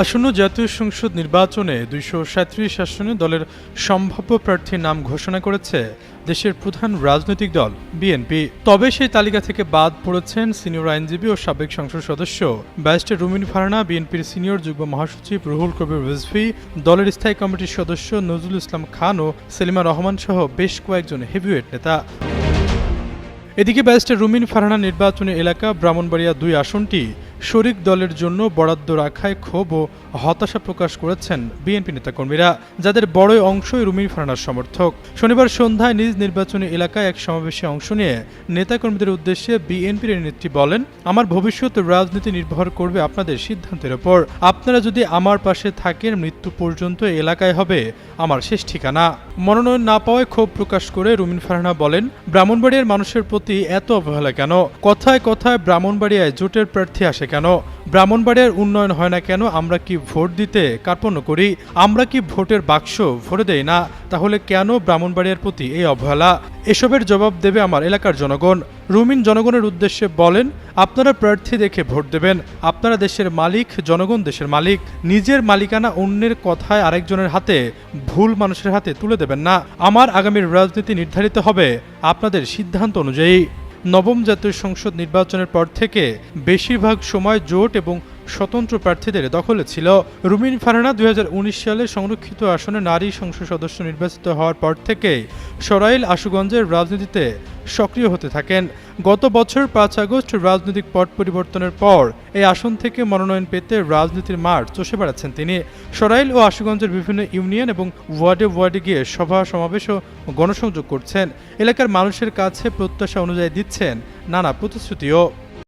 আসন্ন জাতীয় সংসদ নির্বাচনে ২৩৭ আসনে দলের সম্ভাব্য প্রার্থীর নাম ঘোষণা করেছে দেশের প্রধান রাজনৈতিক দল বিএনপি। তবে সেই তালিকা থেকে বাদ পড়েছেন সিনিয়র আইনজীবী ও সাবেক সংসদ সদস্য ব্যারিস্টার রুমিন ফারহানা, বিএনপির সিনিয়র যুগ্ম মহাসচিব রুহুল কবির রিজভী, দলের স্থায়ী কমিটির সদস্য নজরুল ইসলাম খান ও সেলিমা রহমান সহ বেশ কয়েকজন হেভিওয়েট নেতা। এদিকে ব্যারিস্টার রুমিন ফারহানা নির্বাচনী এলাকা ব্রাহ্মণবাড়িয়া ২ আসনটি শরিক দলের জন্য বরাদ্দ রাখায় ক্ষোভ ও হতাশা প্রকাশ করেছেন বিএনপি নেতাকর্মীরা, যাদের বড় অংশই রুমিন ফারহানার সমর্থক। শনিবার সন্ধ্যায় নিজ নির্বাচনী এলাকায় এক সমাবেশে অংশ নিয়ে নেতাকর্মীদের উদ্দেশ্যে বিএনপির নেত্রী বলেন, আমার ভবিষ্যৎ রাজনীতি নির্ভর করবে আপনাদের সিদ্ধান্তের ওপর। আপনারা যদি আমার পাশে থাকেন, মৃত্যু পর্যন্ত এলাকায় হবে আমার শেষ ঠিকানা। মনোনয়ন না পাওয়ায় ক্ষোভ প্রকাশ করে রুমিন ফারহানা বলেন, ব্রাহ্মণবাড়িয়ার মানুষের প্রতি এত অবহেলা কেন? কথায় কথায় ব্রাহ্মণবাড়িয়ায় জোটের প্রার্থী আসে কেন? ব্রাহ্মণবাড়িয়ার উন্নয়ন হয় না কেন? আমরা কি ভোট দিতে কার্পণ্য করি? আমরা কি ভোটের বাক্স ভরে দেই না? তাহলে কেন ব্রাহ্মণবাড়িয়ার প্রতি এই অবহেলা? এসবের জবাব দেবে আমার এলাকার জনগণ। রুমিন জনগণের উদ্দেশ্যে বলেন, আপনারা প্রার্থী দেখে ভোট দেবেন। আপনারা দেশের মালিক, জনগণ দেশের মালিক। নিজের মালিকানা অন্যের কথায় আরেকজনের হাতে, ভুল মানুষের হাতে তুলে দেবেন না। আমার আগামীর রাজনীতি নির্ধারিত হবে আপনাদের সিদ্ধান্ত অনুযায়ী। নবম জাতীয় সংসদ নির্বাচনের পর থেকে বেশিরভাগ সময় জোট এবং স্বতন্ত্র প্রার্থীদের দখলে ছিল। রুমিন ফারহানা ২০১৯ সালে সংরক্ষিত আসনে নারী সংসদ সদস্য নির্বাচিত হওয়ার পর থেকে সরাইল আশুগঞ্জের রাজনীতিতে সক্রিয় হতে থাকেন। গত বছর ৫ আগস্ট রাজনৈতিক পট পরিবর্তনের পর এই আসন থেকে মনোনয়ন পেতে রাজনীতির মাঠ চষে বেড়াচ্ছেন তিনি। সরাইল ও আশুগঞ্জের বিভিন্ন ইউনিয়ন এবং ওয়ার্ডে গিয়ে সভা সমাবেশ ও গণসংযোগ করছেন। এলাকার মানুষের কাছে প্রত্যাশা অনুযায়ী দিচ্ছেন নানা প্রতিশ্রুতিও।